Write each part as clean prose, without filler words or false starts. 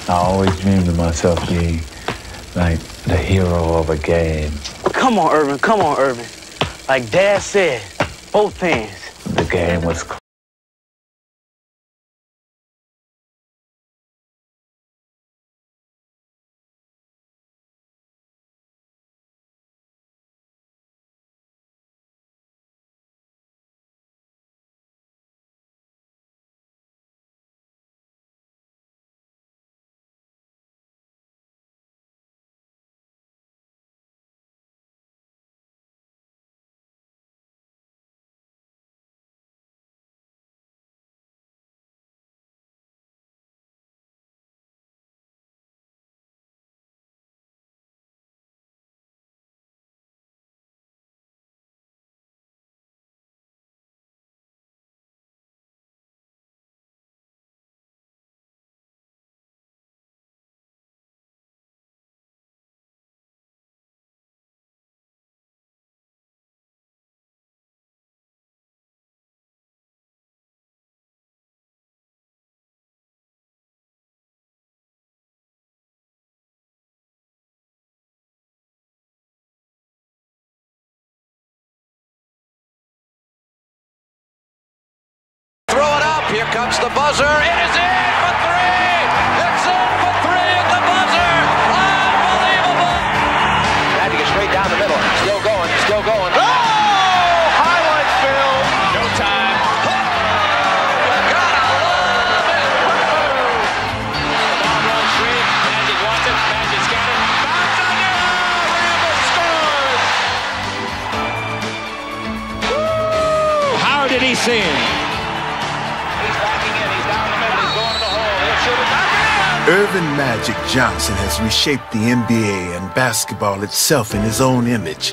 I always dreamed of myself being like the hero of a game. Come on, Irvin. Come on, Irvin. Like Dad said, both hands. The game was Here comes the buzzer. It is in for three. It's in for three at the buzzer. Unbelievable. Magic is straight down the middle. Still going. Still going. Oh! Highlight film. No time. Oh! You gotta love it. The ball rolls free. Magic wants it. Magic's got it. Bounce on it. Rambis scores. Woo! How did he see him? Earvin Magic Johnson has reshaped the NBA and basketball itself in his own image.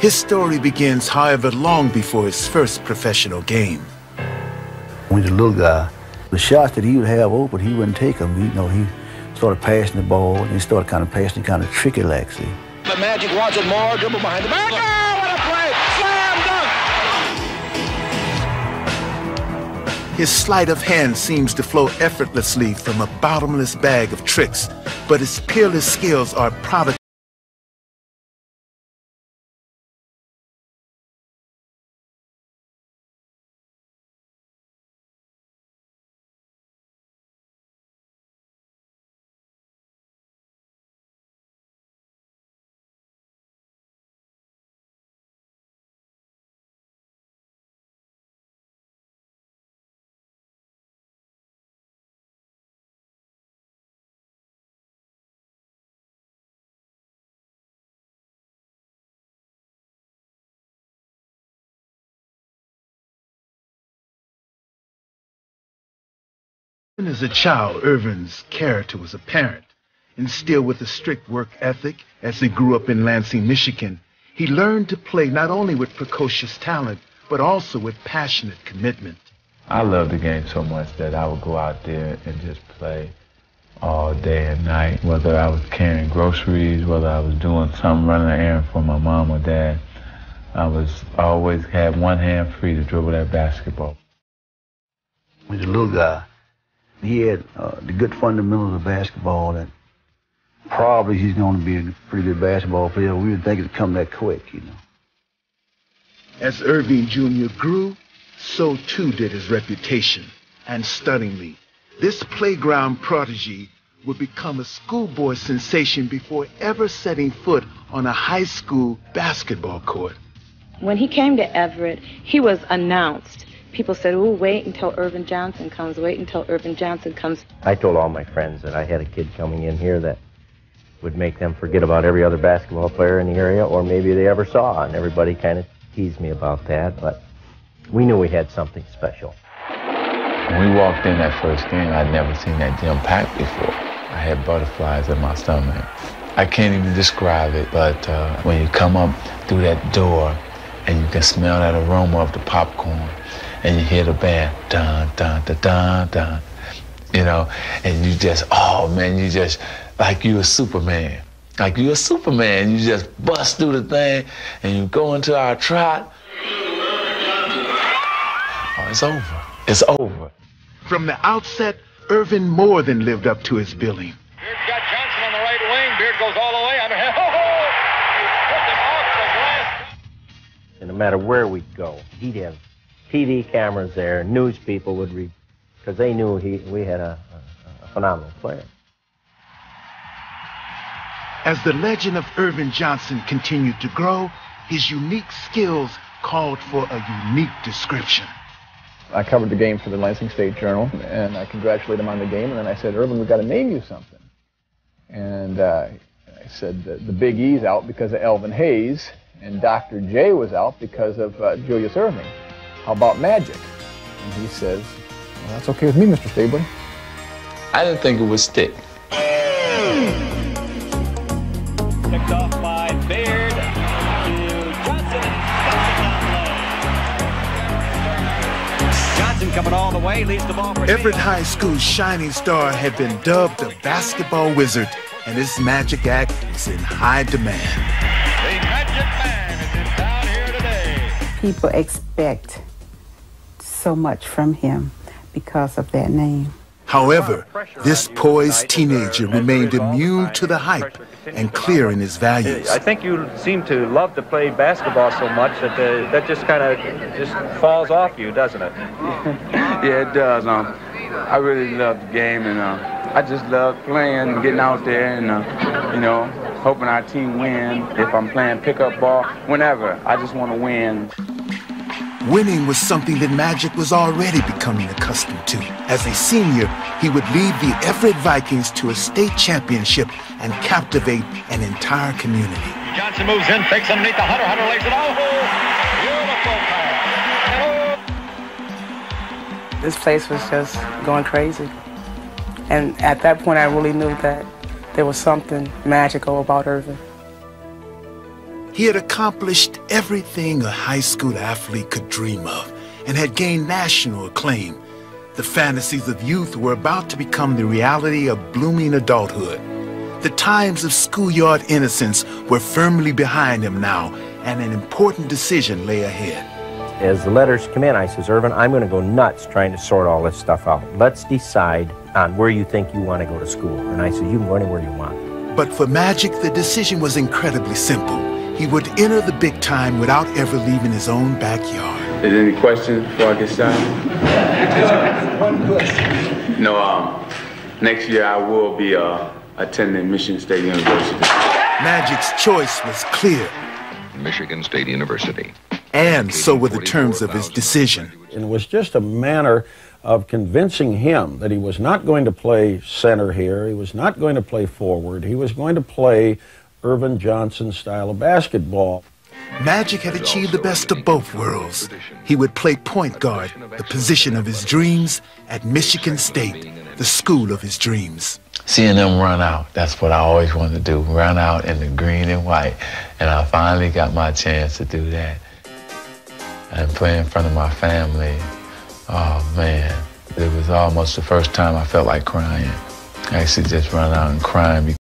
His story begins, however, long before his first professional game. When he was a little guy, the shots that he would have open, he wouldn't take them. He started passing the ball, and he started kind of passing kind of tricky like, see. The Magic wants it more, dribble behind the back. Oh, what a play! Slam dunk! His sleight of hand seems to flow effortlessly from a bottomless bag of tricks, but his peerless skills are product. Even as a child, Earvin's character was apparent. Instilled with a strict work ethic as he grew up in Lansing, Michigan, he learned to play not only with precocious talent, but also with passionate commitment. I loved the game so much that I would go out there and just play all day and night, whether I was carrying groceries, whether I was doing something, running an errand for my mom or dad. I always had one hand free to dribble that basketball. When he was a little guy, he had the good fundamentals of basketball, and probably he's going to be a pretty good basketball player. We didn't think it'd come that quick, As Irvin Jr. grew, so too did his reputation. And stunningly, this playground prodigy would become a schoolboy sensation before ever setting foot on a high school basketball court. When he came to Everett, he was announced. People said, oh, wait until Earvin Johnson comes, wait until Earvin Johnson comes. I told all my friends that I had a kid coming in here that would make them forget about every other basketball player in the area, or maybe they ever saw, and everybody kind of teased me about that, but we knew we had something special. When we walked in that first game, I'd never seen that gym packed before. I had butterflies in my stomach. I can't even describe it, but when you come up through that door and you can smell that aroma of the popcorn, and you hear the band, dun, dun, dun, dun, dun, and you just, oh man, you just, like you a Superman. Like you a Superman, you just bust through the thing, and you go into our trot. Oh, it's over. It's over. From the outset, Earvin more than lived up to his billing. Beard's got Johnson on the right wing. Beard goes all the way. He put him off the glass. And no matter where we'd go, he'd have TV cameras there. News people would read, because they knew we had a phenomenal player. As the legend of Irvin Johnson continued to grow, his unique skills called for a unique description. I covered the game for the Lansing State Journal, and I congratulated him on the game, and then I said, Irvin, we've got to name you something. And I said the Big E's out because of Elvin Hayes, and Dr. J was out because of Julius Erving. How about Magic? And he says, well, that's okay with me, Mr. Stabler. I didn't think it would stick. Picked off by Beard to Johnson. Johnson coming all the way, leads the ball for Everett High School's shining star had been dubbed the basketball wizard, and his magic act was in high demand. The Magic Man is in town here today. People expect so much from him because of that name. However, this poised teenager remained immune to the hype and clear in his values. I think you seem to love to play basketball so much that that just kind of just falls off you, doesn't it? Yeah, it does. I really love the game, and I just love playing and getting out there and, hoping our team win. If I'm playing pickup ball, whenever, I just want to win. Winning was something that Magic was already becoming accustomed to. As a senior, he would lead the Everett Vikings to a state championship and captivate an entire community. Johnson moves in, fakes underneath the Hunter. Hunter lays it all. Beautiful pass. This place was just going crazy. And at that point, I really knew that there was something magical about Irvin. He had accomplished everything a high school athlete could dream of and had gained national acclaim. The fantasies of youth were about to become the reality of blooming adulthood. The times of schoolyard innocence were firmly behind him now, and an important decision lay ahead. As the letters come in, I says, Irvin, I'm going to go nuts trying to sort all this stuff out. Let's decide on where you think you want to go to school. And I said, you can go anywhere you want. But for Magic, the decision was incredibly simple. He would enter the big time without ever leaving his own backyard. Is there any questions before I get started? One question. No, next year I will be attending Michigan State University. Magic's choice was clear. Michigan State University. And so were the terms of his decision. And it was just a manner of convincing him that he was not going to play center here, he was not going to play forward, he was going to play Irvin Johnson's style of basketball. Magic had achieved the best of both worlds. He would play point guard, the position of his dreams, at Michigan State, the school of his dreams. Seeing them run out, that's what I always wanted to do, run out in the green and white. And I finally got my chance to do that. And play in front of my family, oh man, it was almost the first time I felt like crying. I actually just run out and crying.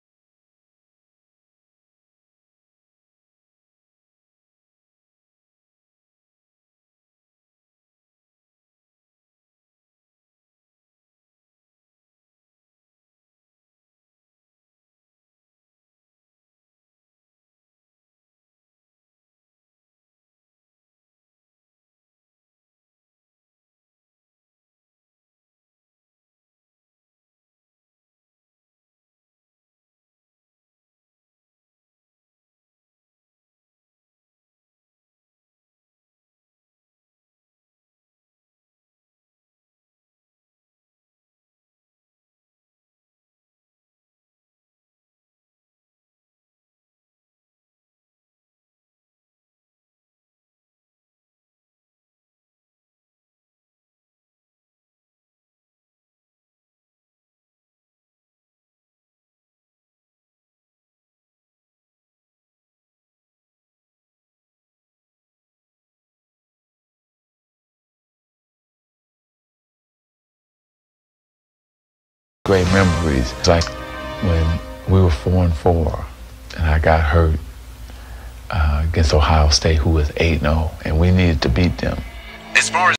Great memories. It's like when we were 4-4 and I got hurt against Ohio State, who was 8-0, and we needed to beat them. As far as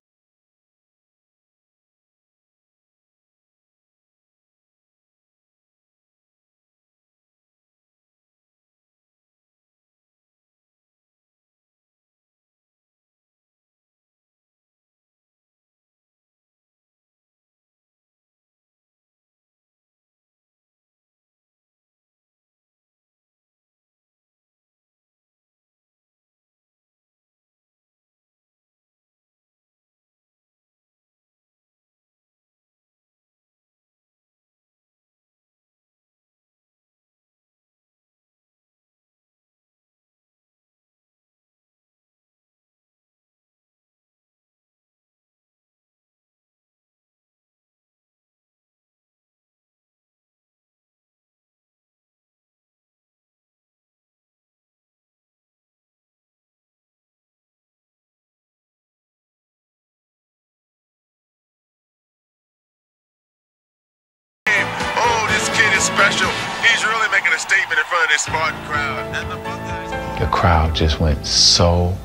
special. He's really making a statement in front of this Spartan crowd. And the Buckeyes... The crowd just went so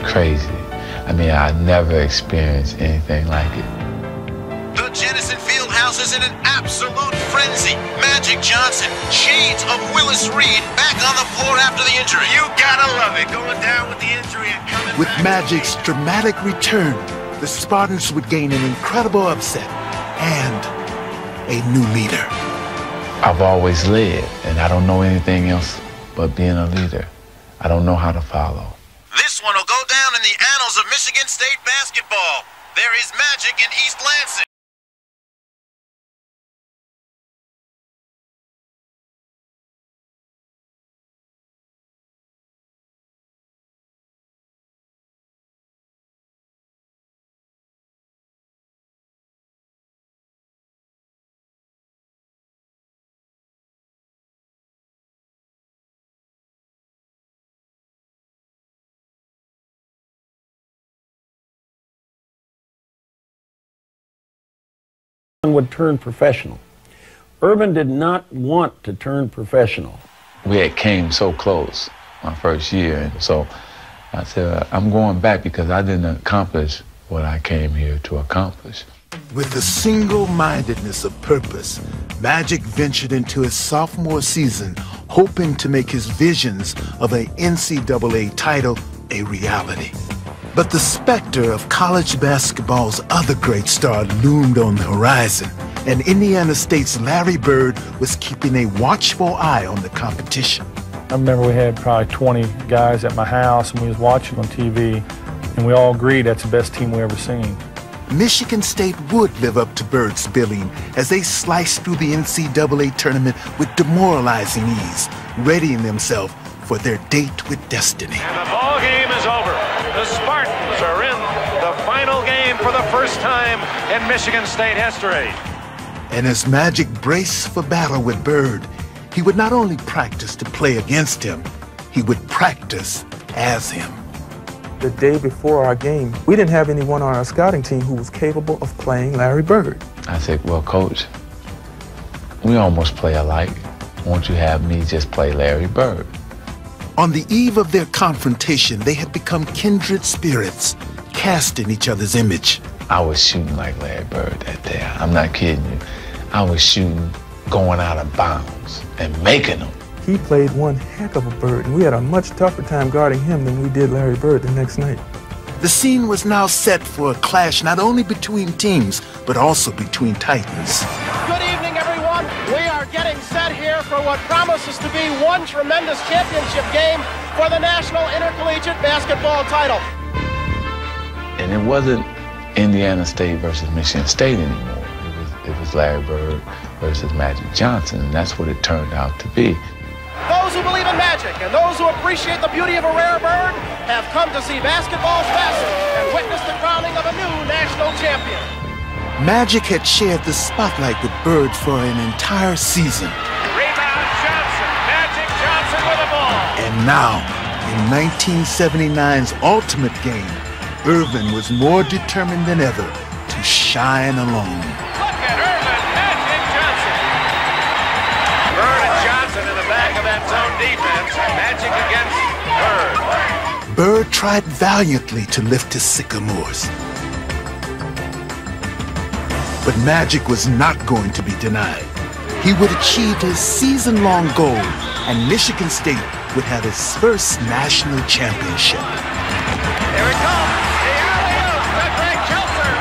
crazy. I mean, I never experienced anything like it. The Jennison Fieldhouse is in an absolute frenzy. Magic Johnson, shades of Willis Reed, back on the floor after the injury. You gotta love it, going down with the injury and coming With back. Magic's dramatic return, the Spartans would gain an incredible upset and a new leader. I've always led, and I don't know anything else but being a leader. I don't know how to follow. This one will go down in the annals of Michigan State basketball. There is magic in East Lansing. Would turn professional. Irvin did not want to turn professional. We had came so close my first year, and so I said, I'm going back because I didn't accomplish what I came here to accomplish. With a single-mindedness of purpose, Magic ventured into his sophomore season, hoping to make his visions of an NCAA title a reality. But the specter of college basketball's other great star loomed on the horizon, and Indiana State's Larry Bird was keeping a watchful eye on the competition. I remember we had probably 20 guys at my house, and we was watching on TV, and we all agreed that's the best team we ever seen. Michigan State would live up to Bird's billing as they sliced through the NCAA tournament with demoralizing ease, readying themselves for their date with destiny. And the ball game is over. The Spartans are in the final game for the first time in Michigan State history. And as Magic braced for battle with Bird, he would not only practice to play against him, he would practice as him. The day before our game, we didn't have anyone on our scouting team who was capable of playing Larry Bird. I said, well, Coach, we almost play alike. Won't you have me just play Larry Bird? On the eve of their confrontation, they had become kindred spirits, cast in each other's image. I was shooting like Larry Bird that day. I'm not kidding you. I was shooting, going out of bounds, and making them. He played one heck of a Bird, and we had a much tougher time guarding him than we did Larry Bird the next night. The scene was now set for a clash not only between teams, but also between titans. Good evening, everyone. We are getting set here for what promises to be one tremendous championship game for the National Intercollegiate Basketball title. And it wasn't Indiana State versus Michigan State anymore. It was Larry Bird versus Magic Johnson, and that's what it turned out to be. Those who believe in magic and those who appreciate the beauty of a rare bird have come to see basketball's best and witness the crowning of a new national champion. Magic had shared the spotlight with Bird for an entire season. Rebound Johnson. Magic Johnson with the ball. And now, in 1979's ultimate game, Irvin was more determined than ever to shine alone. Look at Irvin, Magic Johnson. Bird and Johnson in the back of that zone defense. Magic against Bird. Bird tried valiantly to lift his sycamores. But Magic was not going to be denied. He would achieve his season-long goal, and Michigan State would have its first national championship. Here it comes. The alley-oop to Greg Kelser.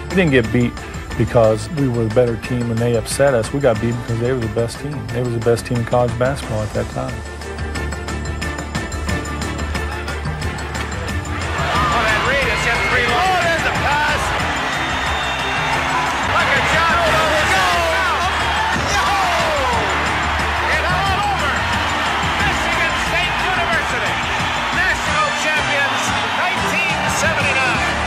We didn't get beat because we were the better team and they upset us. We got beat because they were the best team. They were the best team in college basketball at that time. Oh, that Reed has hit three long. Oh, there's the pass. Look at Johnson. It's all over. Michigan State University. National champions, 1979.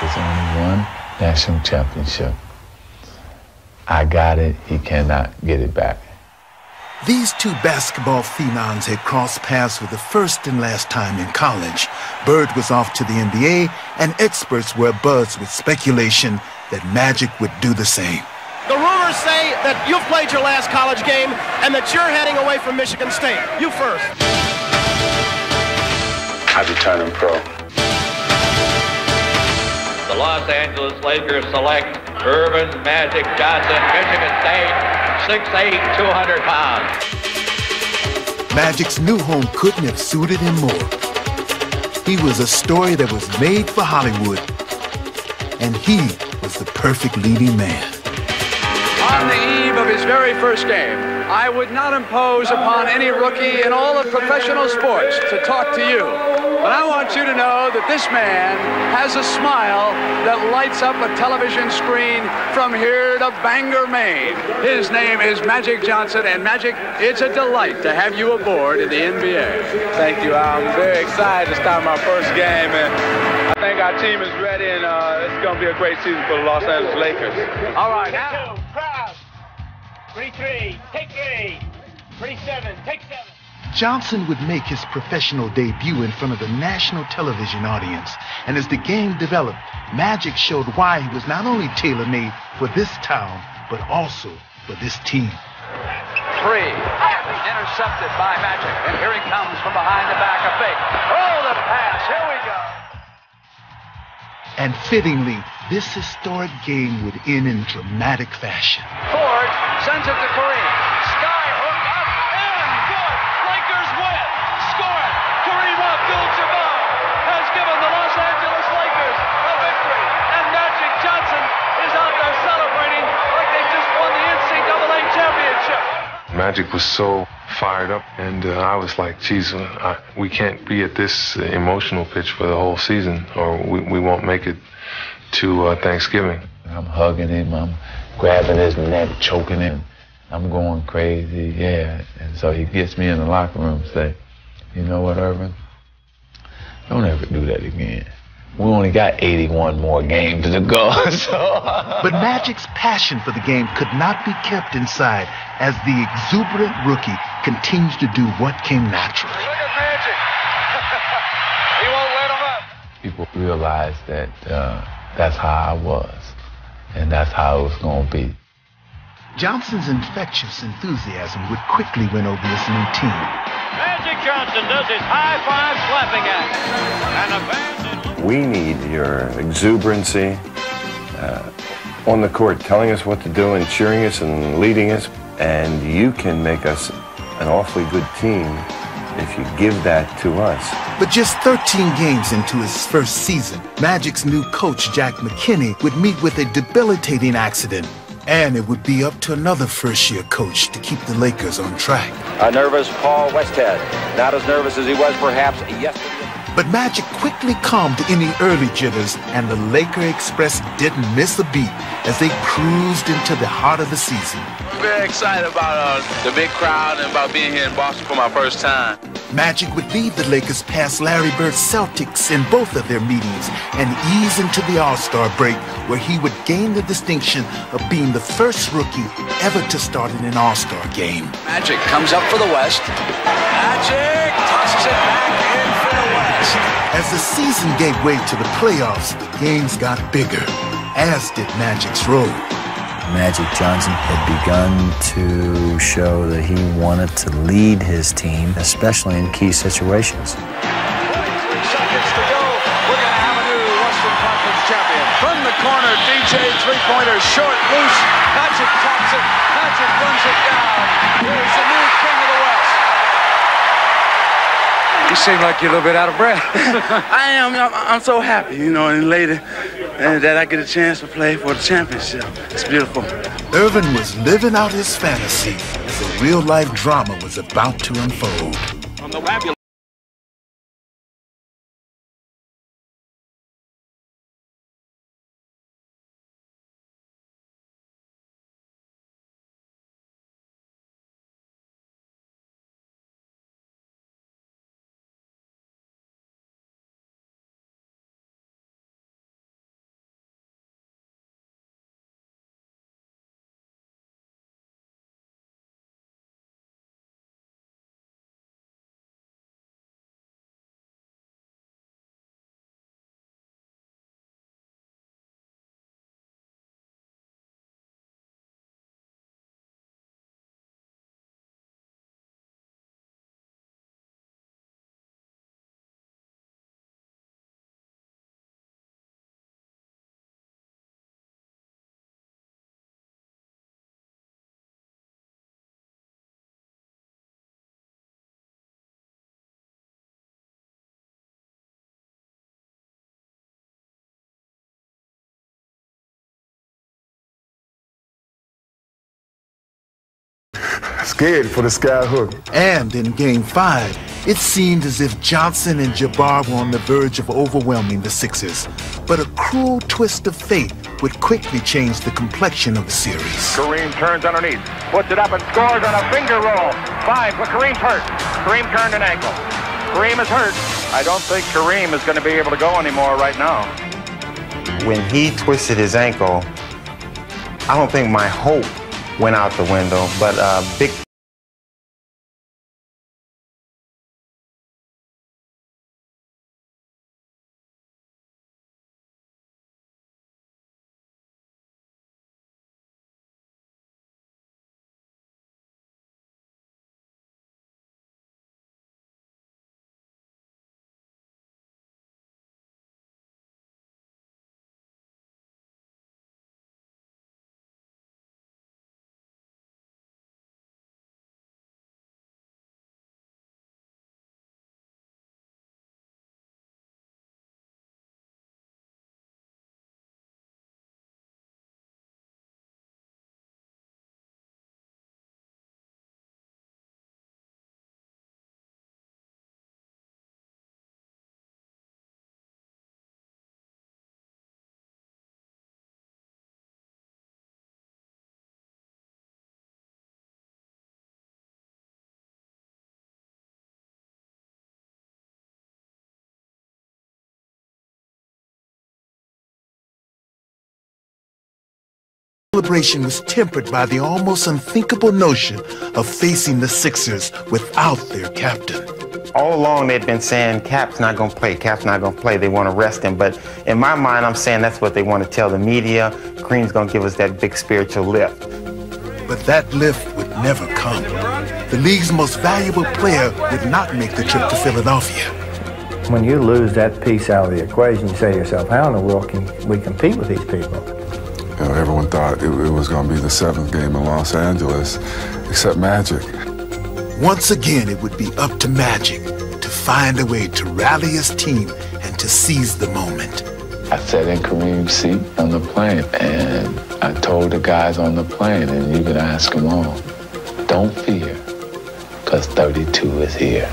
There's only one national championship. I got it. He cannot get it back. These two basketball phenoms had crossed paths for the first and last time in college. Bird was off to the NBA, and experts were abuzz with speculation that Magic would do the same. The rumors say that you've played your last college game and that you're heading away from Michigan State. You first. I'll be turning pro. The Los Angeles Lakers select Earvin Magic Johnson, Michigan State, 6'8", 200 pounds. Magic's new home couldn't have suited him more. He was a story that was made for Hollywood, and he was the perfect leading man. On the eve of his very first game, I would not impose upon any rookie in all of professional sports to talk to you. But I want you to know that this man has a smile that lights up a television screen from here to Bangor, Maine. His name is Magic Johnson, and Magic, it's a delight to have you aboard in the NBA. Thank you. I'm very excited to start my first game, and I think our team is ready, and it's going to be a great season for the Los Angeles Lakers. All right, now. Crowd. 3-3. Take 3. 3-7. Take 7. Johnson would make his professional debut in front of a national television audience, and as the game developed, Magic showed why he was not only tailor-made for this town, but also for this team. 3. Intercepted by Magic, and here he comes from behind the back, a fake. Oh, the pass, here we go. And fittingly, this historic game would end in dramatic fashion. Ford sends it to Kareem. Skyhook up and good. Lakers win. Score it. Kareem Abdul-Jabbar has given the Los Angeles Lakers a victory. And Magic Johnson is out there celebrating like they just won the NCAA championship. Magic was so fired up, and I was like, geez, we can't be at this emotional pitch for the whole season, or we won't make it to Thanksgiving. I'm hugging him, I'm grabbing his neck, choking him. I'm going crazy, yeah. And so he gets me in the locker room and say, you know what, Earvin? Don't ever do that again. We only got 81 more games to go. But Magic's passion for the game could not be kept inside as the exuberant rookie continues to do what came naturally. Look at Magic. He won't let him up. People realized that that's how I was, and that's how it was going to be. Johnson's infectious enthusiasm would quickly win over his new team. Magic Johnson does his high-five slapping act. And the fans... We need your exuberancy on the court, telling us what to do and cheering us and leading us. And you can make us an awfully good team if you give that to us. But just 13 games into his first season, Magic's new coach, Jack McKinney, would meet with a debilitating accident. And it would be up to another first-year coach to keep the Lakers on track. A nervous Paul Westhead. Not as nervous as he was perhaps yesterday. But Magic quickly calmed any early jitters, and the Laker Express didn't miss a beat as they cruised into the heart of the season. Very excited about the big crowd and about being here in Boston for my first time. Magic would lead the Lakers past Larry Bird's Celtics in both of their meetings and ease into the All-Star break, where he would gain the distinction of being the first rookie ever to start in an All-Star game. Magic comes up for the West. Magic tosses it back in for the West. As the season gave way to the playoffs, the games got bigger, as did Magic's role. Magic Johnson had begun to show that he wanted to lead his team, especially in key situations. 43 seconds to go. We're going to have a new Western Conference champion. From the corner, DJ three-pointer, short, loose. Magic taps it. Magic runs it down. Here's the new king of the West. You seem like you're a little bit out of breath. I am. I'm so happy, you know, and later that I get a chance to play for the championship. It's beautiful. Earvin was living out his fantasy as a real-life drama was about to unfold. From the scared for the sky hook. And in Game 5, it seemed as if Johnson and Jabbar were on the verge of overwhelming the Sixers. But a cruel twist of fate would quickly change the complexion of the series. Kareem turns underneath, puts it up and scores on a finger roll. 5, but Kareem's hurt. Kareem turned an ankle. Kareem is hurt. I don't think Kareem is going to be able to go anymore right now. When he twisted his ankle, I don't think my hope went out the window, but big. Celebration was tempered by the almost unthinkable notion of facing the Sixers without their captain. All along they've been saying, Cap's not going to play, Cap's not going to play. They want to rest him. But in my mind, I'm saying that's what they want to tell the media. Kareem's going to give us that big spiritual lift. But that lift would never come. The league's most valuable player would not make the trip to Philadelphia. When you lose that piece out of the equation, you say to yourself, how in the world can we compete with these people? You know, everyone thought it was going to be the 7th game in Los Angeles, except Magic. Once again, it would be up to Magic to find a way to rally his team and to seize the moment. I sat in Kareem's seat on the plane, and I told the guys on the plane, and you can ask them all, don't fear, because 32 is here.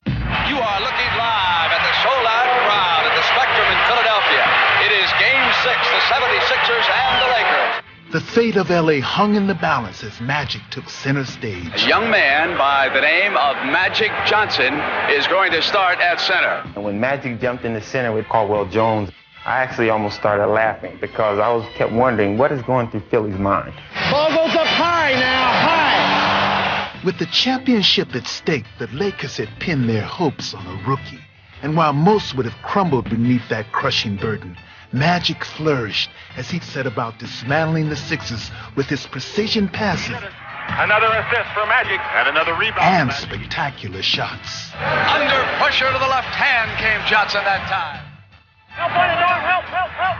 You are looking live at the sold-out crowd at the Spectrum in Philadelphia. It is Game 6, the 76ers and the Lakers. The fate of L.A. hung in the balance as Magic took center stage. A young man by the name of Magic Johnson is going to start at center. And when Magic jumped in the center with Caldwell Jones, I actually almost started laughing because I kept wondering what is going through Philly's mind. Ball goes up high now, high. With the championship at stake, the Lakers had pinned their hopes on a rookie. And while most would have crumbled beneath that crushing burden, Magic flourished as he set about dismantling the Sixers with his precision passes. Another assist for Magic and another rebound. And spectacular shots. Under pressure to the left hand came Johnson that time. Help on the door, help, help, help.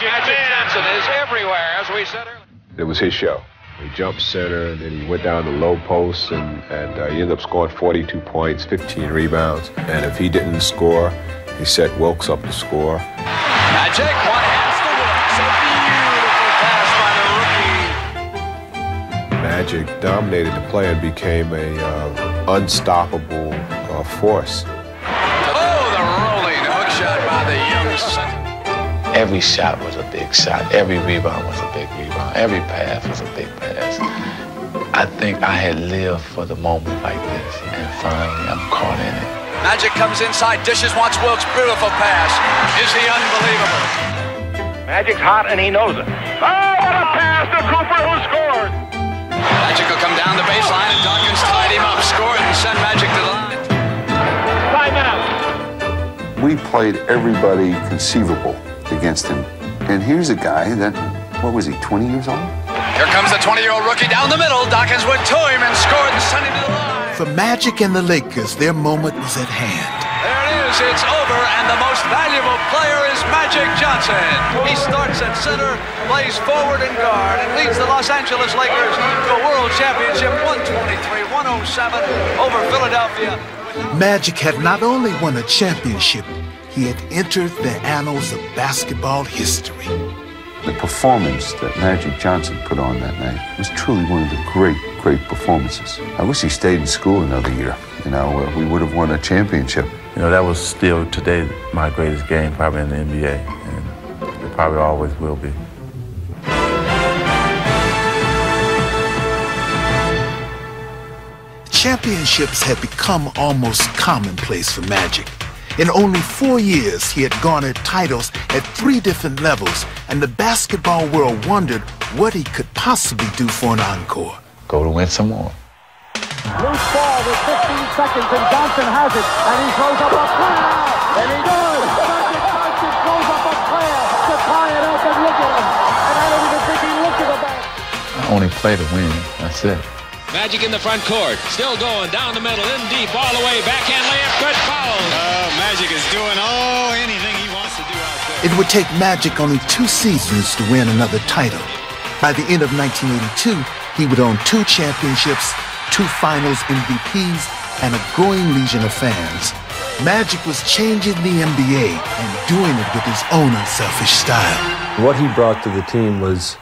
Magic Johnson is everywhere, as we said earlier. It was his show. He jumped center, and then he went down the low post, and he ended up scoring 42 points, 15 rebounds. And if he didn't score, he set Wilkes up to score. Magic, one hands to Wilkes. A beautiful pass by the rookie. Magic dominated the play and became a unstoppable force. Oh, the rolling hook shot by the young center. Every shot was a big shot. Every rebound was a big rebound. Every pass was a big pass. I think I had lived for the moment like this, and finally I'm caught in it. Magic comes inside, dishes, wants Wilkes, beautiful pass. Is he unbelievable? Magic's hot and he knows it. Oh, what a pass to Cooper, who scored. Magic will come down the baseline and Dawkins tied him up, scored, and sent Magic to the line. Timeout. We played everybody conceivable against him. And here's a guy that, what was he, 20 years old? Here comes the 20-year-old rookie down the middle. Dawkins went to him and scored and sent him to the line. For Magic and the Lakers, their moment was at hand. There it is, it's over, and the most valuable player is Magic Johnson. He starts at center, plays forward and guard, and leads the Los Angeles Lakers to a world championship 123-107 over Philadelphia. Magic had not only won a championship, he had entered the annals of basketball history. The performance that Magic Johnson put on that night was truly one of the great, great performances. I wish he stayed in school another year. You know, we would have won a championship. You know, that was still today my greatest game probably in the NBA, and it probably always will be. Championships had become almost commonplace for Magic. In only 4 years, he had garnered titles at 3 different levels, and the basketball world wondered what he could possibly do for an encore. Go to win some more. Loose ball with 15 seconds, and Johnson has it, and he throws up a prayer, and he does. Magic Johnson throws up a prayer to tie it up, and look at him. And I don't even think he looked at the ball. I only play to win. That's it. Magic in the front court, still going down the middle, in deep, all the way, backhand layup, good foul. Magic is doing anything he wants to do out there. It would take Magic only 2 seasons to win another title. By the end of 1982, he would own 2 championships, 2 finals MVPs, and a growing legion of fans. Magic was changing the NBA and doing it with his own unselfish style. What he brought to the team was,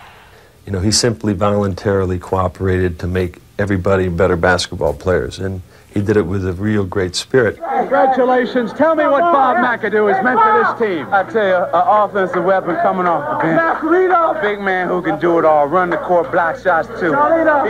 you know, he simply voluntarily cooperated to make everybody better basketball players, and he did it with a real great spirit. Congratulations. Tell me what Bob McAdoo has meant to this team. I tell you, an offensive weapon coming off the bench. A big man who can do it all, run the court, block shots too.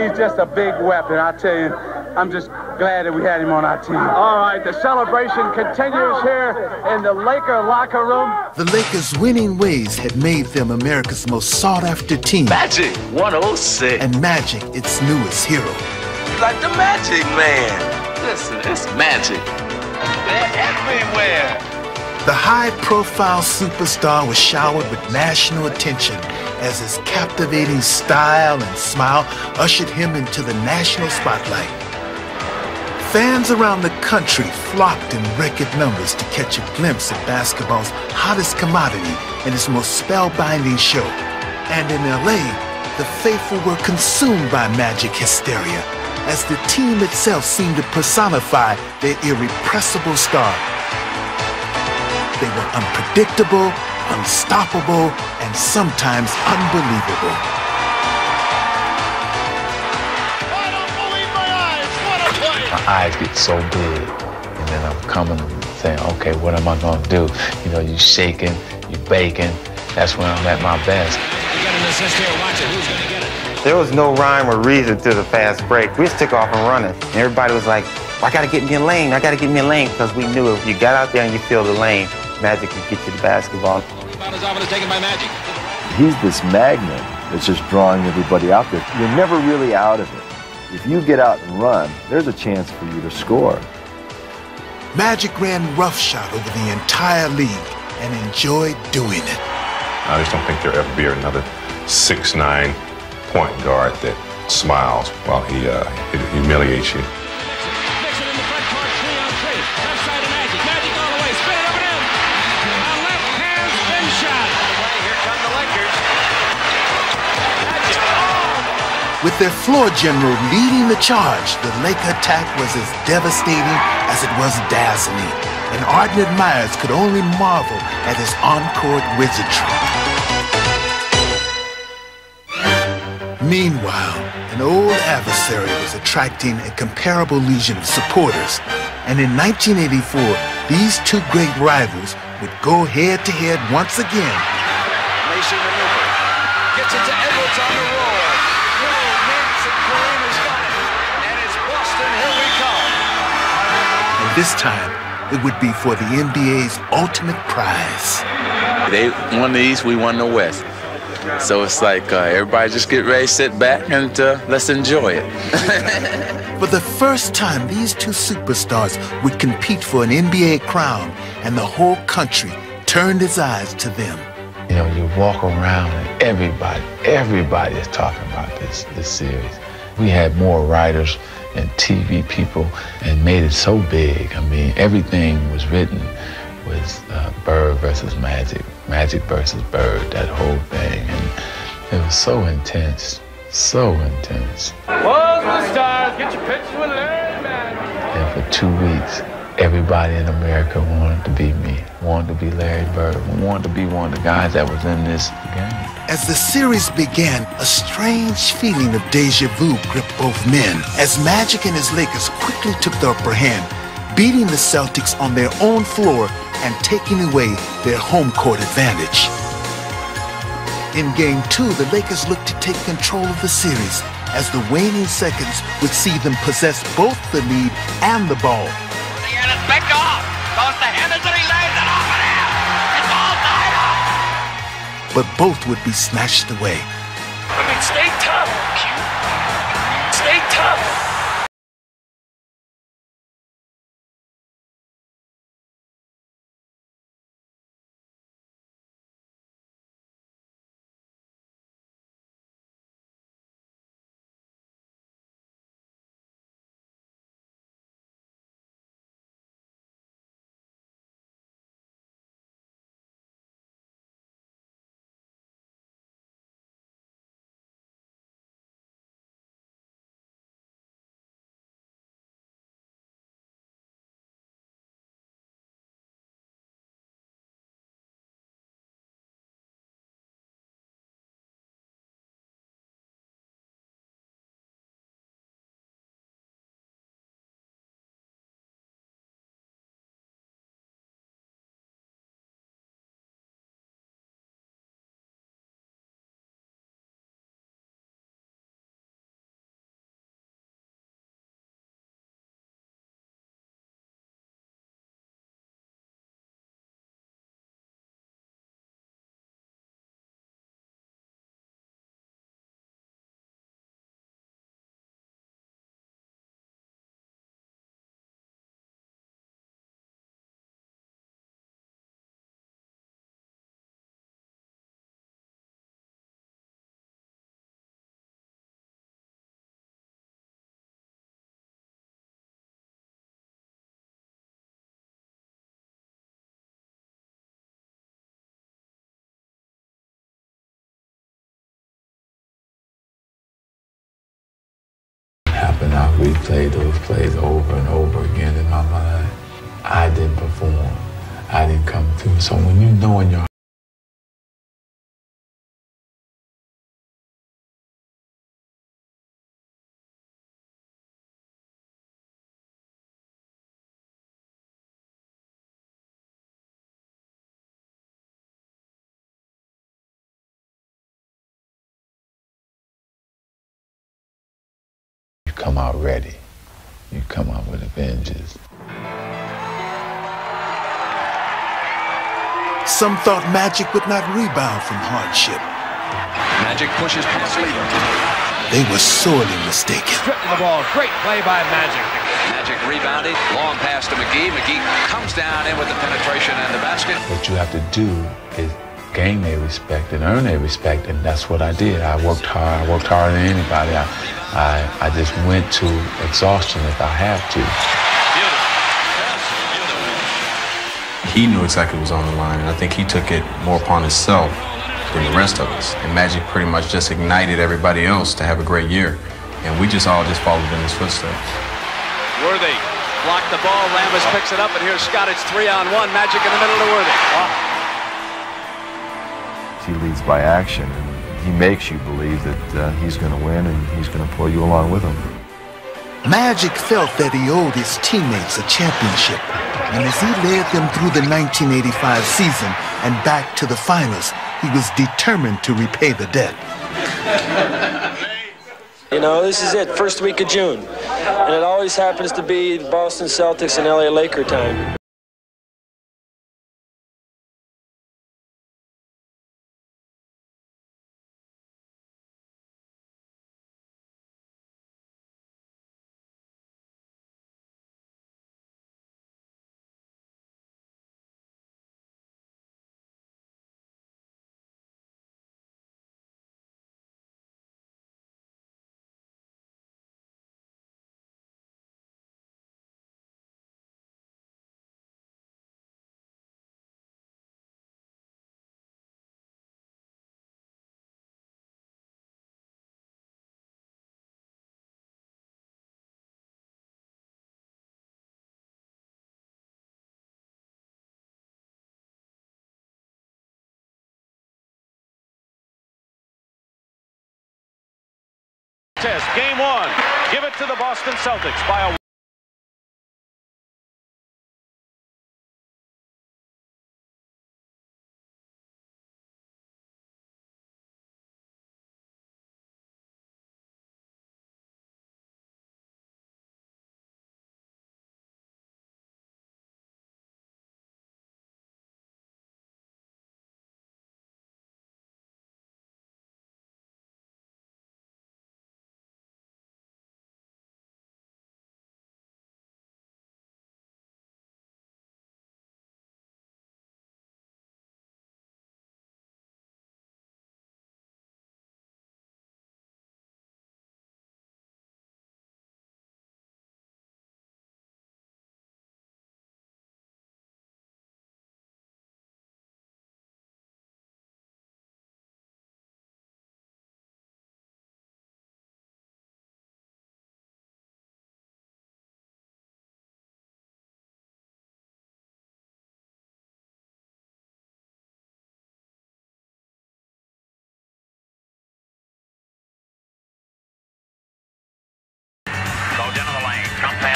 He's just a big weapon. I tell you, I'm just glad that we had him on our team. All right, the celebration continues here in the Laker locker room. The Lakers' winning ways had made them America's most sought-after team. Magic 106. And Magic, its newest hero. He's like the Magic Man. Listen, it's Magic. They're everywhere. The high-profile superstar was showered with national attention as his captivating style and smile ushered him into the national spotlight. Fans around the country flocked in record numbers to catch a glimpse of basketball's hottest commodity and its most spellbinding show. And in LA, the faithful were consumed by Magic hysteria, as the team itself seemed to personify their irrepressible star. They were unpredictable, unstoppable, and sometimes unbelievable. My eyes get so big, and then I'm coming and saying, okay, what am I going to do? You know, you shaking, you baking. That's when I'm at my best. You got an assist here, watch it, who's going to get it? There was no rhyme or reason to the fast break. We just took off and running. And everybody was like, I got to get me a lane, I got to get me a lane, because we knew if you got out there and you feel the lane, Magic could get you the basketball. Foul is off and is taken by Magic. He's this magnet that's just drawing everybody out there. You're never really out of it. If you get out and run, there's a chance for you to score. Magic ran roughshod over the entire league and enjoyed doing it. I just don't think there'll ever be another 6'9" point guard that smiles while he humiliates you. Nixon in the front court, 3-on-3. Left side of Magic. Magic all the way. Spin it up and in. A left hand spin shot. Here come the Lakers. Magic. With their floor general leading the charge, the Laker attack was as devastating as it was dazzling, and ardent admirers could only marvel at his on-court wizardry. Meanwhile, an old adversary was attracting a comparable legion of supporters, and in 1984, these 2 great rivals would go head-to-head once again. Mason maneuver. Gets it to Edwards on the roll. And Kareem has got it. And it's Boston, here we come. And this time, it would be for the NBA's ultimate prize. They won the East, we won the West. So it's like everybody just get ready, sit back, and let's enjoy it. For the first time, these 2 superstars would compete for an NBA crown, and the whole country turned its eyes to them. You know, you walk around and everybody is talking about this series. We had more writers and TV people and made it so big. I mean, everything was written was Bird versus Magic, Magic versus Bird, that whole thing. And it was so intense, so intense. Who's the stars? Get your picture with Larry Magic. And for 2 weeks, everybody in America wanted to be me, wanted to be Larry Bird, wanted to be one of the guys that was in this game. As the series began, a strange feeling of deja vu gripped both men as Magic and his Lakers quickly took the upper hand, beating the Celtics on their own floor and taking away their home court advantage. In Game 2, the Lakers looked to take control of the series as the waning seconds would see them possess both the lead and the ball. Pick off! Goes to Henderson, he lays it off of him! It's all tied up! But both would be snatched away. I mean, stay tough, Q. Stay tough! And I replayed those plays over and over again in my mind. I didn't perform. I didn't come through. So when you know in your come out ready. You come out with a vengeance. Some thought Magic would not rebound from hardship. Magic pushes past leader. They were sorely mistaken. Stripping the ball. Great play by Magic. Magic rebounded. Long pass to McGee. McGee comes down in with the penetration and the basket. What you have to do is gain their respect and earn their respect, and that's what I did. I worked hard. I worked harder than anybody. I just went to exhaustion if I had to. He knew exactly what was on the line, and I think he took it more upon himself than the rest of us. And Magic pretty much just ignited everybody else to have a great year. And we just all followed in his footsteps. Worthy blocked the ball. Rambis picks it up, and here's Scott. It's 3-on-1. Magic in the middle to Worthy. Wow. He leads by action, and he makes you believe that he's going to win and he's going to pull you along with him. Magic felt that he owed his teammates a championship, and as he led them through the 1985 season and back to the finals, he was determined to repay the debt. You know, this is it, first week of June, and it always happens to be Boston Celtics and LA Laker time. contest, game one. Give it to the Boston Celtics by a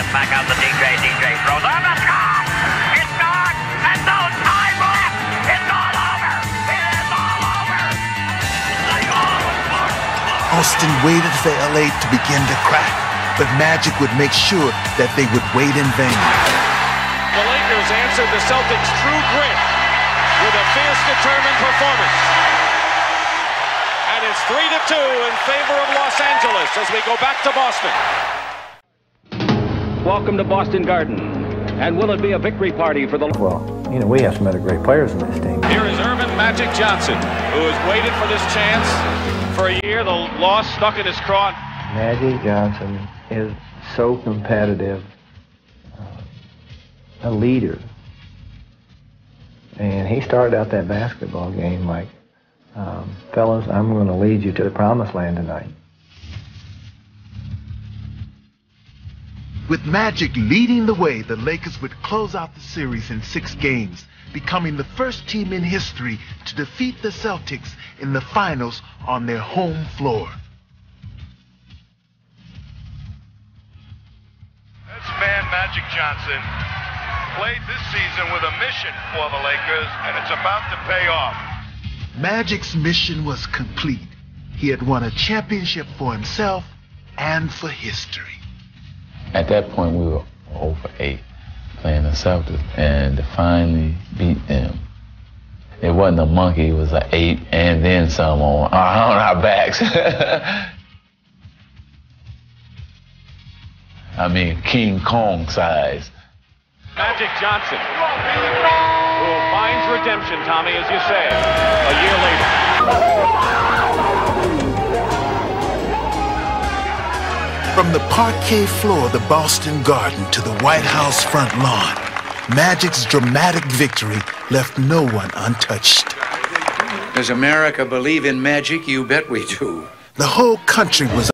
back out to DJ. DJ throws on the shot. It's gone. And no time left. It's all over. It is all over. Boston waited for LA to begin to crack, but Magic would make sure that they would wait in vain. The Lakers answered the Celtics' true grit with a fierce, determined performance. And it's 3-2 in favor of Los Angeles as we go back to Boston. Welcome to Boston Garden. And will it be a victory party for the... Well, you know, we have some other great players in this team. Here is Earvin Magic Johnson, who has waited for this chance for a year. The loss stuck in his craw. Magic Johnson is so competitive, a leader. And he started out that basketball game like, fellas, I'm going to lead you to the promised land tonight. With Magic leading the way, the Lakers would close out the series in 6 games, becoming the first team in history to defeat the Celtics in the finals on their home floor. That's man Magic Johnson. Played this season with a mission for the Lakers, and it's about to pay off. Magic's mission was complete. He had won a championship for himself and for history. At that point, we were 0-8 playing the Celtics, and to finally beat them, it wasn't a monkey, it was an 8 and then some on our backs. I mean, King Kong size. Magic Johnson, who finds redemption, Tommy, as you say, a year later. From the parquet floor of the Boston Garden to the White House front lawn, Magic's dramatic victory left no one untouched. Does America believe in magic? You bet we do. The whole country was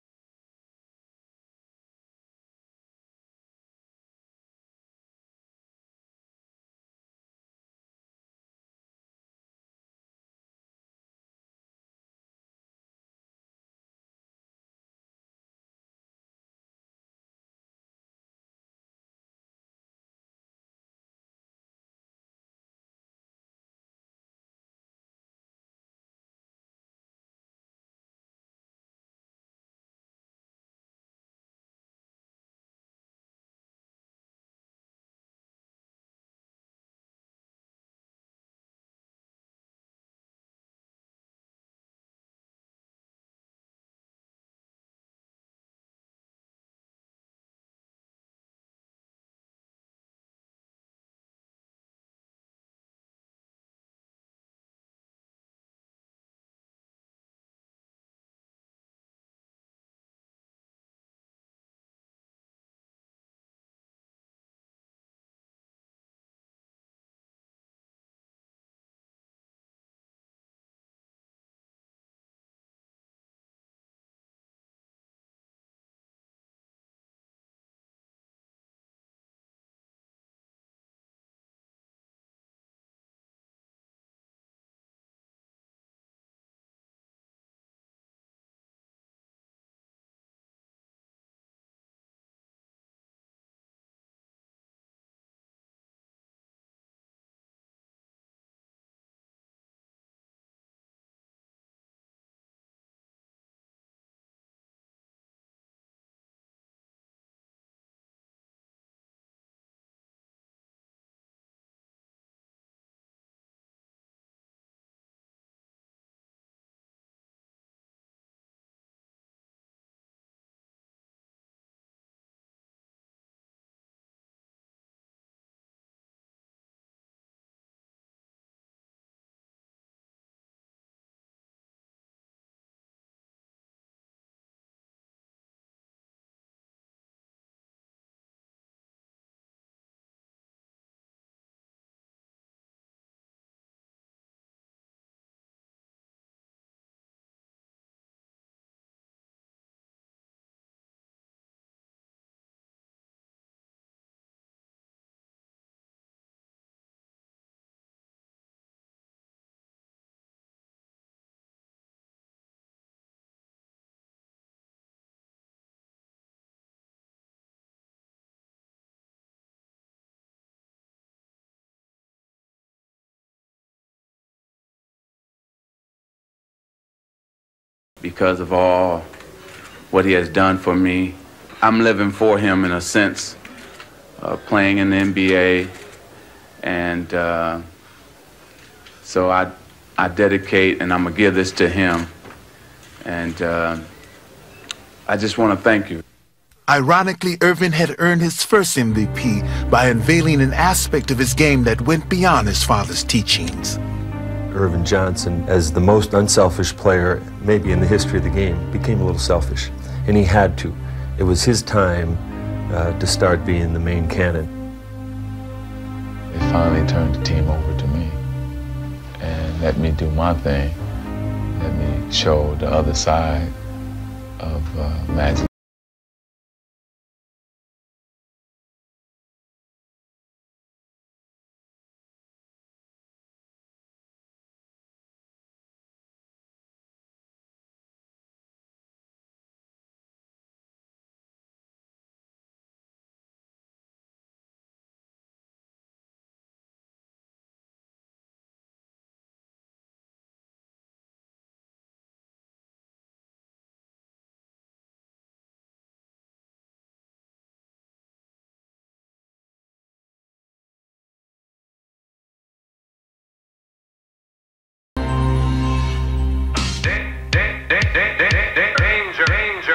because of all what he has done for me. I'm living for him in a sense, playing in the NBA, and so I dedicate and I'm gonna give this to him, and I just want to thank you. Ironically, Earvin had earned his first MVP by unveiling an aspect of his game that went beyond his father's teachings. Earvin Johnson, as the most unselfish player maybe in the history of the game, became a little selfish, and he had to. It was his time to start being the main cannon. They finally turned the team over to me and let me do my thing. Let me show the other side of Magic.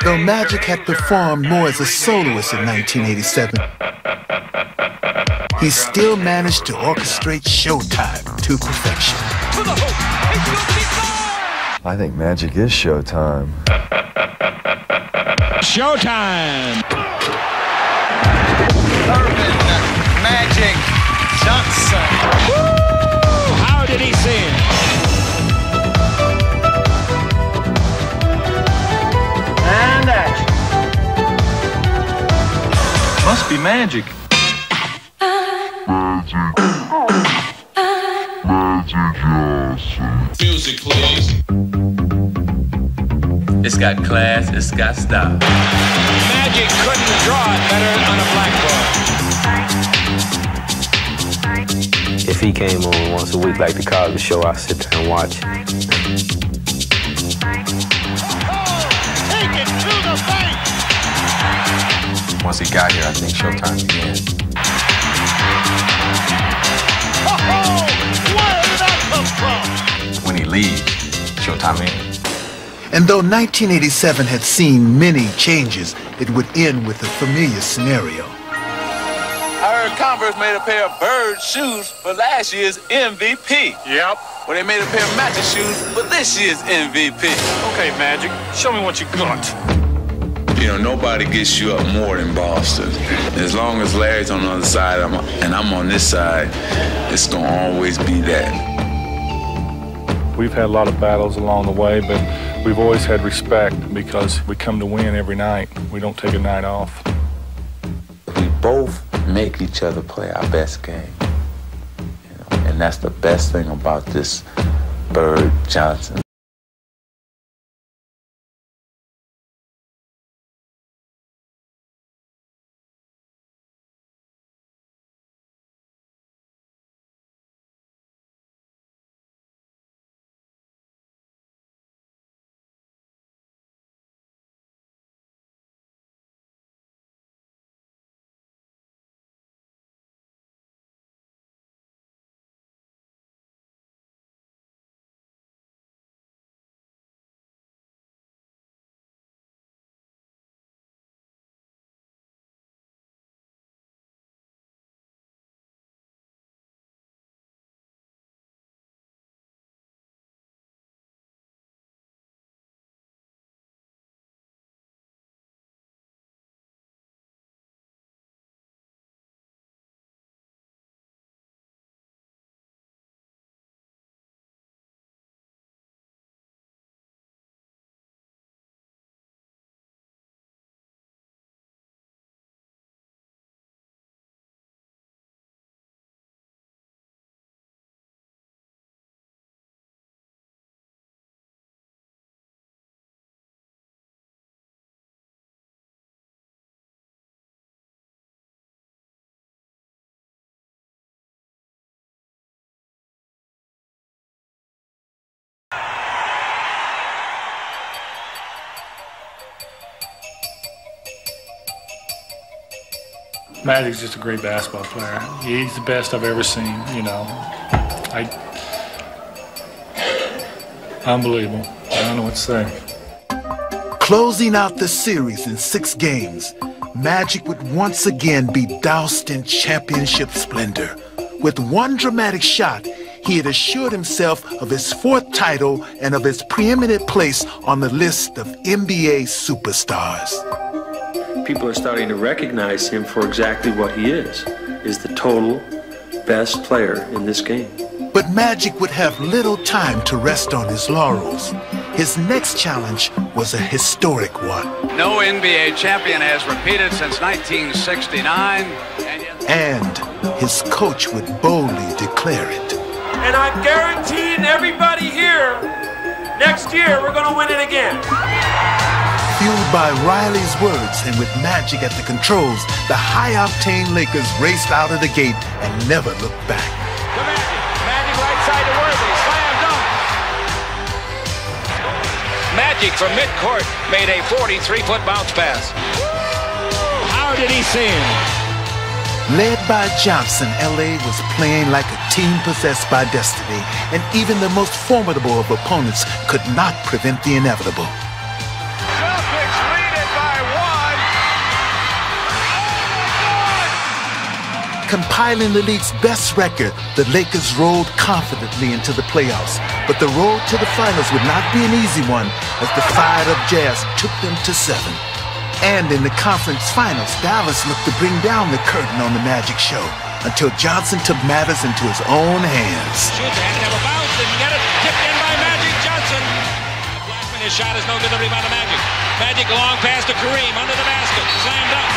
Though Magic had performed more as a soloist in 1987, he still managed to orchestrate Showtime to perfection. I think Magic is Showtime. Showtime! Earvin Magic Johnson. Woo! How did he see it? And action. Must be magic. Music, please. It's got class, it's got style. Magic couldn't draw it better on a blackboard. If he came on once a week like the Cosby Show, I'd sit there and watch. Take it to the bank. Once he got here, I think Showtime began. Where did that come from? When he leaves, Showtime ends. And though 1987 had seen many changes, it would end with a familiar scenario. I heard Converse made a pair of Bird shoes for last year's MVP. Yep. Well, they made a pair of Magic shoes for this year's MVP. Okay, Magic, show me what you got. You know, nobody gets you up more than Boston. As long as Larry's on the other side and I'm on this side, it's going to always be that. We've had a lot of battles along the way, but we've always had respect because we come to win every night. We don't take a night off. We both make each other play our best game. And that's the best thing about this Bird Johnson. Magic's just a great basketball player. He's the best I've ever seen, you know. Unbelievable. I don't know what to say. Closing out the series in 6 games, Magic would once again be doused in championship splendor. With one dramatic shot, he had assured himself of his 4th title and of his preeminent place on the list of NBA superstars. People are starting to recognize him for exactly what he is the total best player in this game. But Magic would have little time to rest on his laurels. His next challenge was a historic one. No NBA champion has repeated since 1969. And his coach would boldly declare it. And I'm guaranteeing everybody here, next year we're going to win it again. Fueled by Riley's words and with Magic at the controls, the high-octane Lakers raced out of the gate and never looked back. To Magic. Magic right side to Worthy. Slam dunk. Magic from midcourt made a 43-foot bounce pass. How did he see him? Led by Johnson, LA was playing like a team possessed by destiny, and even the most formidable of opponents could not prevent the inevitable. Celtics lead it by 1. Compiling the league's best record, the Lakers rolled confidently into the playoffs, but the road to the finals would not be an easy one as the fired-up Jazz took them to 7. And in the conference finals, Dallas looked to bring down the curtain on the Magic show until Johnson took matters into his own hands. Shoots, had to have a bounce and get it tipped in by Magic Johnson. Blackman, his shot is no good, the rebound to Magic. Magic long pass to Kareem under the basket, slammed up.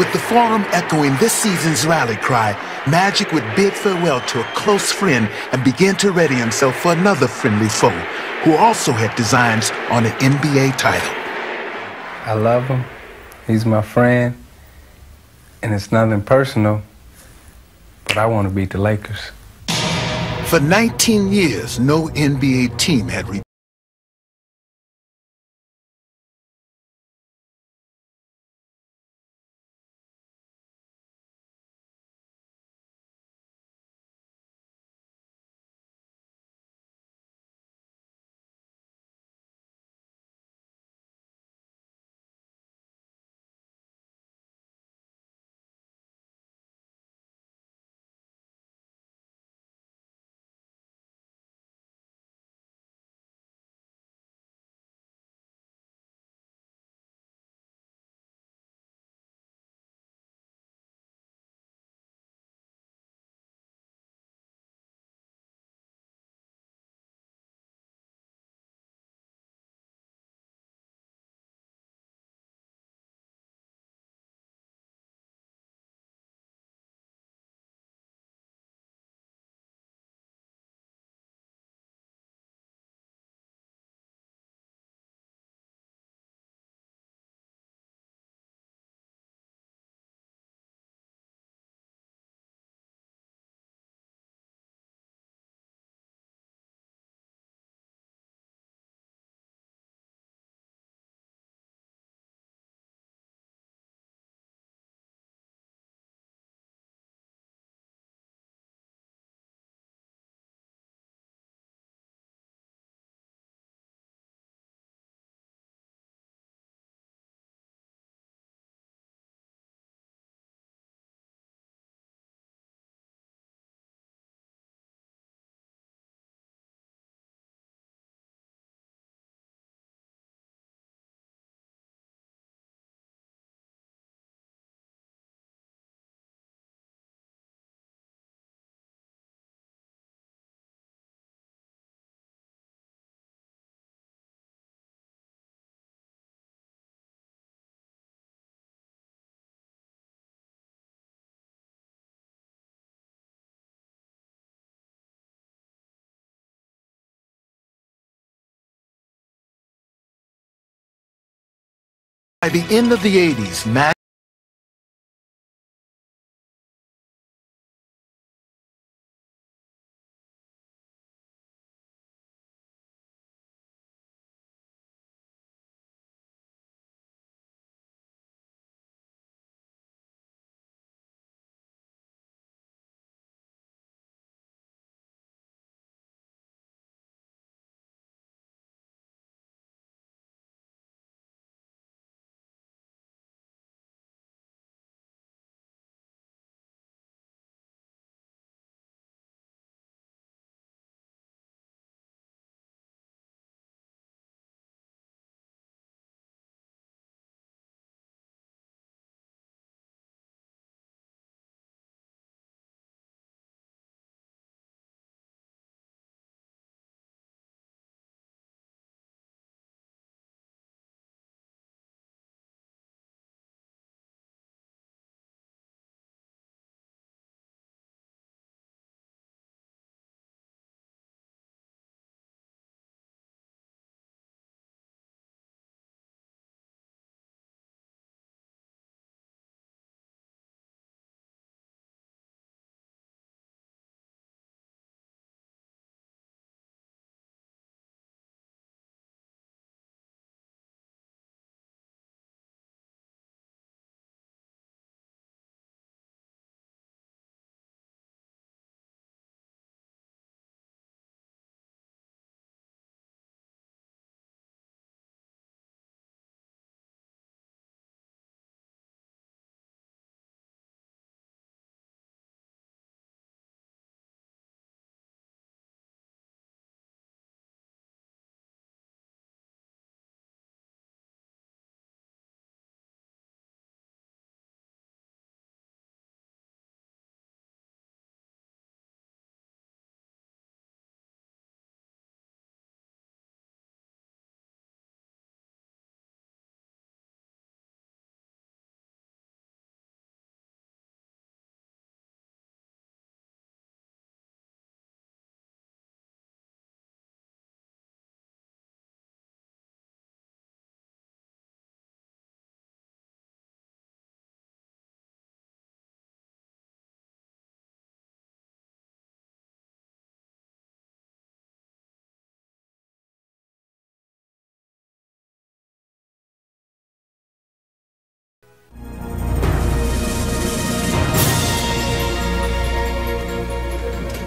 With the Forum echoing this season's rally cry, Magic would bid farewell to a close friend and begin to ready himself for another friendly foe, who also had designs on an NBA title. I love him. He's my friend. And it's nothing personal, but I want to beat the Lakers. For 19 years, no NBA team had by the end of the 80s, Magic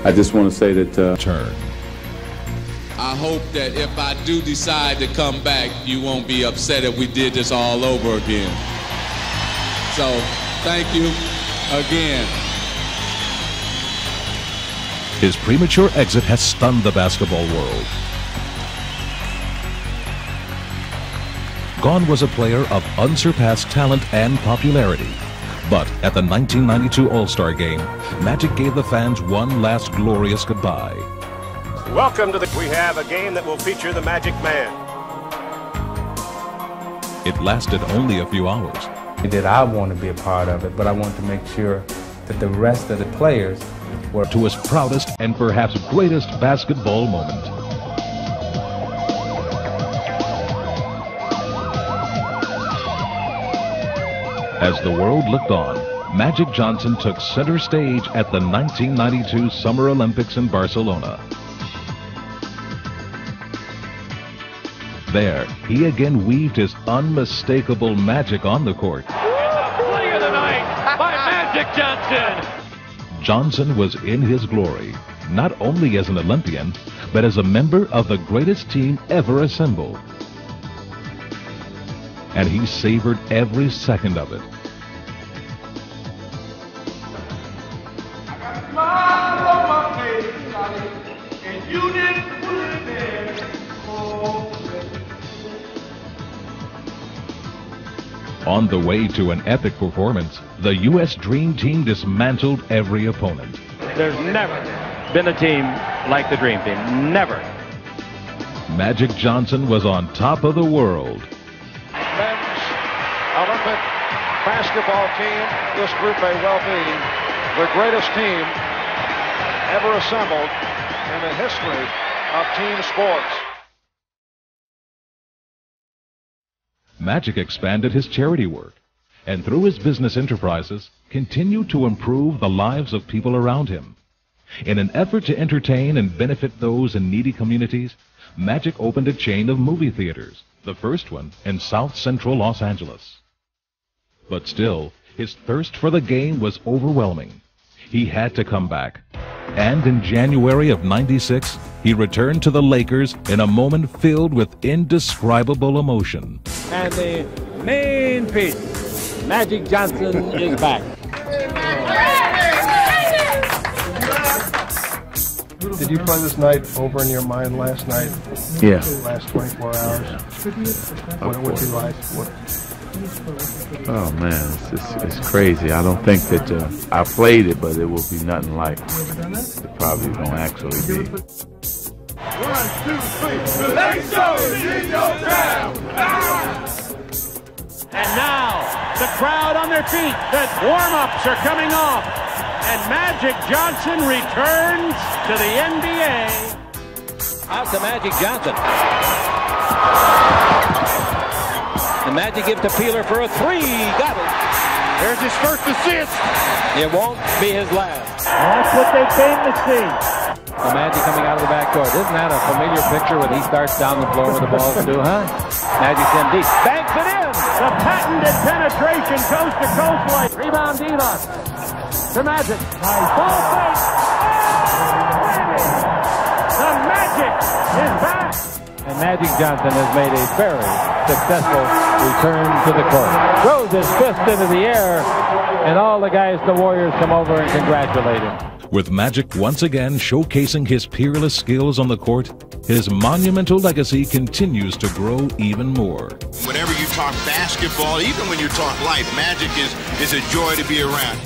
I just want to say that turn. I hope that if I do decide to come back, you won't be upset if we did this all over again. So, thank you again. His premature exit has stunned the basketball world. Gone was a player of unsurpassed talent and popularity. But at the 1992 All-Star Game, Magic gave the fans one last glorious goodbye. Welcome to we have a game that will feature the Magic Man. It lasted only a few hours. I want to be a part of it, but I want to make sure that the rest of the players were to his proudest and perhaps greatest basketball moment. As the world looked on, Magic Johnson took center stage at the 1992 Summer Olympics in Barcelona. There, he again weaved his unmistakable magic on the court. Play of the night by Magic Johnson. Johnson was in his glory, not only as an Olympian, but as a member of the greatest team ever assembled. And he savored every second of it. On the way to an epic performance, the U.S. Dream Team dismantled every opponent. There's never been a team like the Dream Team. Never. Magic Johnson was on top of the world. Men's Olympic basketball team, this group may well be the greatest team ever assembled in the history of team sports. Magic expanded his charity work, and through his business enterprises, continued to improve the lives of people around him. In an effort to entertain and benefit those in needy communities, Magic opened a chain of movie theaters, the first one in South Central Los Angeles. But still, his thirst for the game was overwhelming. He had to come back. And in January of '96, he returned to the Lakers in a moment filled with indescribable emotion. And the main piece, Magic Johnson is back. Did you play this night over in your mind last night? Yeah. Last 24 hours? What's it like? Oh man, it's crazy. I don't think that I played it, but it will be nothing like it probably gonna actually be. 1, 2, 3, let's go in your town! And now, the crowd on their feet. The warm-ups are coming off. And Magic Johnson returns to the NBA. Out to Magic Johnson. The Magic gives to Peeler for a three. Got it. There's his first assist. It won't be his last. That's what they came to see. The Magic coming out of the backcourt. Isn't that a familiar picture when he starts down the floor with the ball to do, huh? Magic's in deep. Banks it in. The patented penetration coast to coast like. Rebound Dinos. To Magic. Nice. Ball fake. The Magic is back. And Magic Johnson has made a very successful return to the court. Throws his fist into the air, and all the guys, the Warriors, come over and congratulate him. With Magic once again showcasing his peerless skills on the court, his monumental legacy continues to grow even more. Whenever you talk basketball, even when you talk life, Magic is a joy to be around.